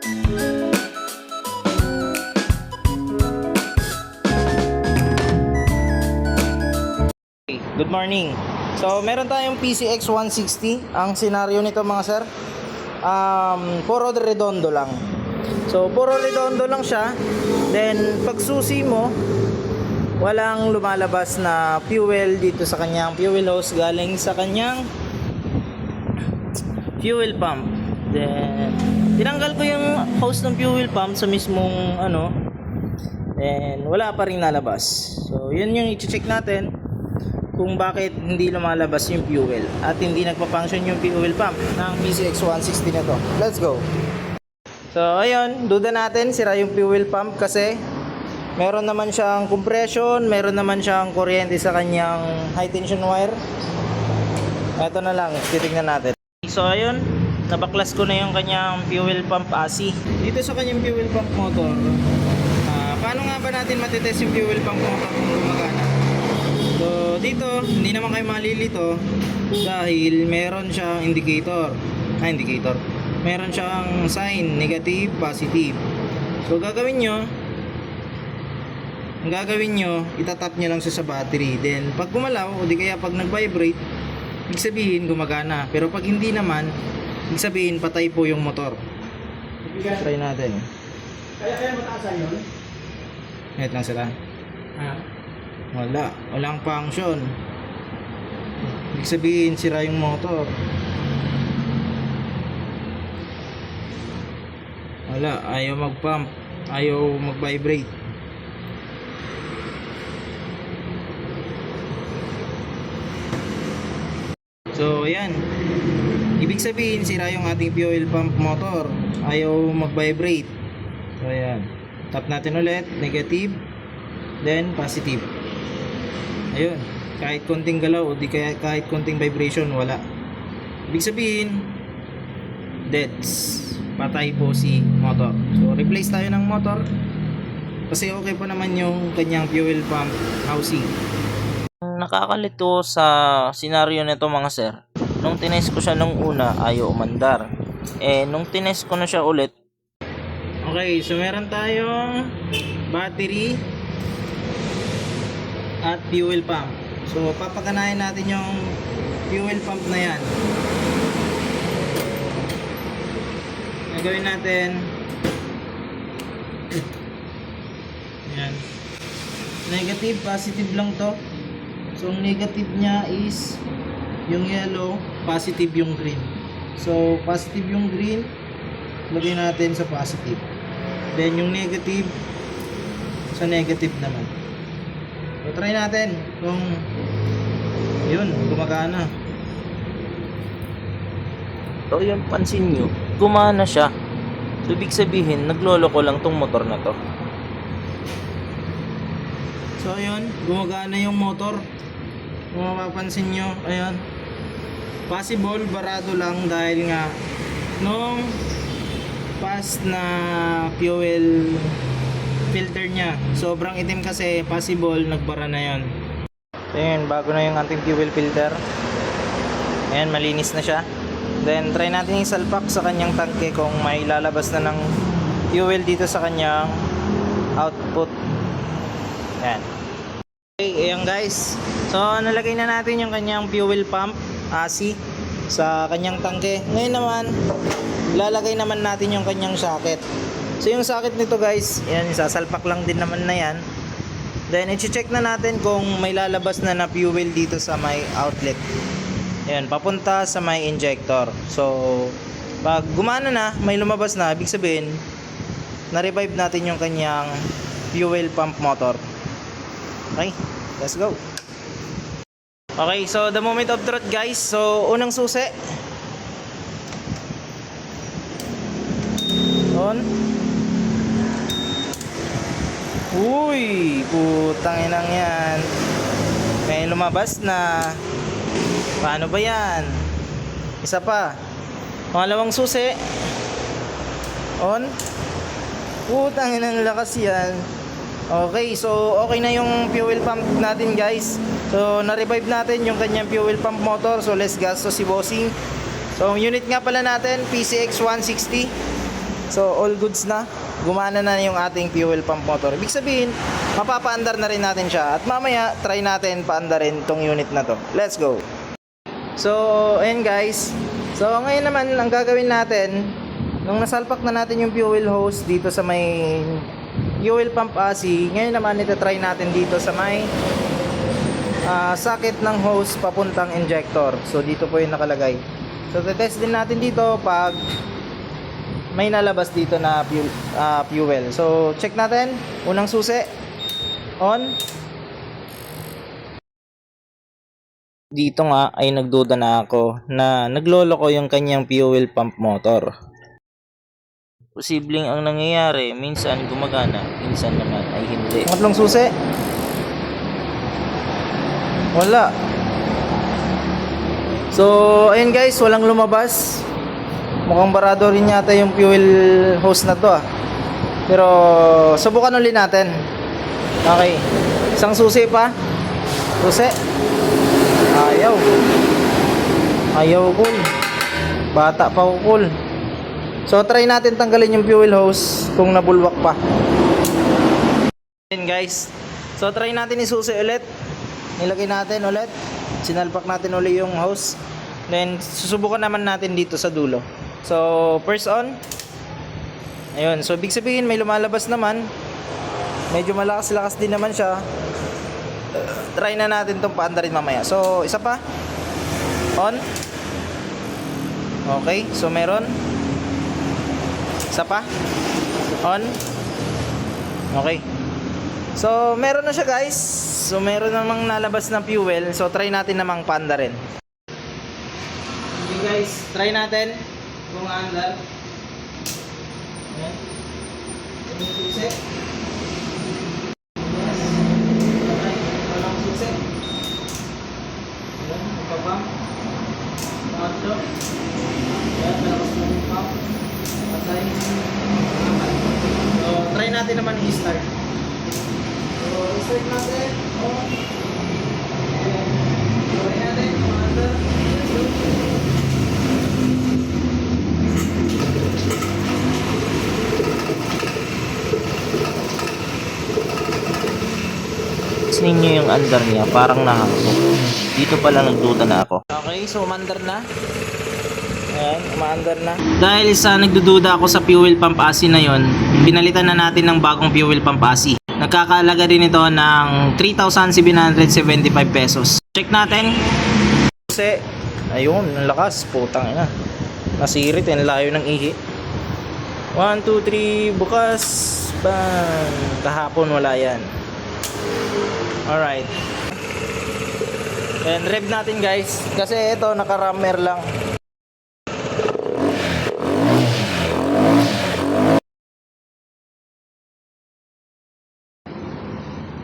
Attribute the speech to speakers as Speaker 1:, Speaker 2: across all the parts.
Speaker 1: Good morning. So, meron tayong PCX 160. Ang senaryo nito mga sir, puro redondo lang. So, puro redondo lang siya. Then, pag susi mo, walang lumalabas na fuel dito sa kanyang fuel hose galing sa kanyang fuel pump. Then, tinanggal ko yung hose ng fuel pump sa mismong and wala pa rin nalabas. So, yun yung i-check natin kung bakit hindi lumalabas yung fuel at hindi nagpa-function yung fuel pump ng PCX 160 na to. Let's go. So ayun, duda natin sira yung fuel pump kasi meron naman siyang compression, meron naman siyang kuryente sa kanyang high tension wire. Ito na lang, titignan natin. So ayun, nabaklas ko na yung kanyang fuel pump AC. Dito sa kanyang fuel pump motor, paano nga ba natin matitest yung fuel pump motor kung gumagana? So dito, hindi naman kayo malilito dahil meron siyang indicator. Meron siyang sign, negative, positive. So ang gagawin nyo, itatap nyo lang siya sa battery. Then pag gumalaw o di kaya pag nag-vibrate, ibig sabihin gumagana. Pero pag hindi naman, ibig sabihin patay po yung motor. Try natin.
Speaker 2: Kaya mataasan yun?
Speaker 1: Wait lang sila. Walang function. Ibig sabihin sira yung motor. Ayaw mag-pump, ayaw mag-vibrate. So ayan, ibig sabihin sira yung ating fuel pump motor, ayaw mag-vibrate. So ayan, tap natin ulit, negative, then positive. Ayun, kahit konting galaw o di kaya kahit konting vibration, wala. Ibig sabihin deads, patay po si motor. So replace tayo ng motor kasi okay pa naman yung kanyang fuel pump housing. Nakakalito sa senaryo nito mga sir, nung tinest ko siya nung una ayaw umandar, nung tinest ko na siya ulit. Okay, so meron tayong battery at fuel pump. So papaganahin natin yung fuel pump na yan. Gagawin natin yan, negative, positive lang to. So ang negative nya is yung yellow, positive yung green. So positive yung green, lagay natin sa positive. Then yung negative sa negative naman. So try natin kung yun, gumagana. So yun, pansin nyo, gumana siya. So ibig sabihin, nagloloko lang tong motor na to. So ayun, gumagana yung motor. Kung mapapansin nyo, ayun, possible barado lang dahil nga nung past na fuel filter nya sobrang itim kasi, possible nagbara na yon. So yun, bago na yung ating fuel filter. Ayan, malinis na siya. Then try natin yung salpak sa kanyang tangke kung may lalabas na ng fuel dito sa kanyang output. Ayan. Okay, ayan guys. So nalagay na natin yung kanyang fuel pump AC sa kanyang tangke. Ngayon naman, lalagay naman natin yung kanyang socket. So yung socket nito guys, yan, isasalpak lang din naman na yan. Then i-check na natin kung may lalabas na na fuel dito sa may outlet. Ayan, papunta sa may injector. So pag gumana na, may lumabas na, ibig sabihin na-revive natin yung kanyang fuel pump motor. Okay, let's go. Okay, so the moment of truth guys. So unang susi on. Uy, putang inang yan, may lumabas na. Paano ba yan? Isa pa, pangalawang susi on. Putang inang lakas yan. Okay, so okay na yung fuel pump natin guys. So na-revive natin yung kanyang fuel pump motor. So less gasto si bossing. So ang unit nga pala natin, PCX 160. So all goods na. Gumana na yung ating fuel pump motor. Ibig sabihin, mapapaandar na rin natin siya. At mamaya, try natin paandarin tong unit na to. Let's go! So, ayun guys. So, ngayon naman, ang gagawin natin, nung nasalpak na natin yung fuel hose dito sa may fuel pump AC, ngayon naman, ito-try natin dito sa may socket ng hose papuntang injector. So, dito po yung nakalagay. So, test din natin dito pag may nalabas dito na fuel. So, check natin. Unang susi. On. Dito nga ay nagduda na ako na naglolo ko yung kanyang fuel pump motor. Posibleng ang nangyayari, minsan gumagana, minsan naman ay hindi. Pangatlong susi. Wala. So, ayun guys, walang lumabas. Mukhang barado rin yata yung fuel hose na to ah. Pero subukan ulit natin. Okay. Isang susi pa. Susi. Ayaw. Ayaw cool. Bata pa cool. So try natin tanggalin yung fuel hose kung nabulwak pa. Ayan guys. So try natin isusi ulit. Nilagay natin ulit. Sinalpak natin ulit yung hose. Then susubukan naman natin dito sa dulo. So, first on. Ayun. So, ibig sabihin may lumalabas naman. Medyo malakas-lakas din naman siya. Try na natin itong paandarin mamaya. So, isa pa. On. Okay. So, meron. Isa pa. On. Okay. So, meron na siya guys. So, meron namang nalabas na fuel. So, try natin namang paandarin. Okay guys. Try natin. Kung andar. Ayan. Yung susi. Yes. Okay. Walang susi. Ayan. Ipapam. Pangatlo. Ayan. Malakas mo yung pump. Patay. So, try natin naman i-start. So, i-start natin. On. Ayan. Try natin. Kung andar. Let's go. Ninyo yung andar niya, parang nahangkok. Dito pala nagduda na ako. Okay, so umandar na. Ayan, umaandar na. Dahil sa nagdududa ako sa fuel pump AC na yon, pinalitan na natin ng bagong fuel pump AC. Nagkakalaga din ito ng 3,775 pesos. Check natin. Kasi, ayun, ang lakas. Putang ina. Nasirit, ang layo ng ihi. 1, 2, 3, bukas. Bang! Kahapon wala yan. Alright. And rev natin guys. Kasi ito naka-rammer lang.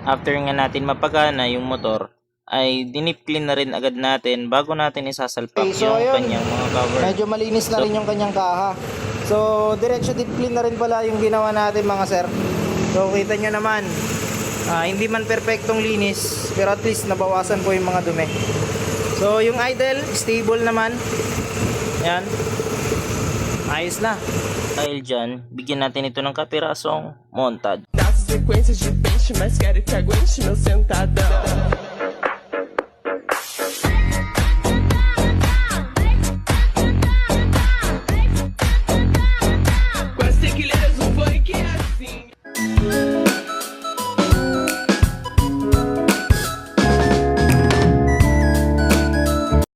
Speaker 1: After nga natin mapagana yung motor, ay dinip clean na rin agad natin bago natin isasalpak yung kanyang mga cover. Medyo malinis na rin yung kanyang kaha. So diretso deep clean na rin pala yung ginawa natin mga sir. So kita nyo naman, hindi man perfectong linis, pero at least nabawasan po yung mga dumi. So yung idle, stable naman. Yan. Ayos na. Dahil dyan, bigyan natin ito ng kapirasong montad.
Speaker 3: Sequência de peixe, mas quero que aguente meu sentadão.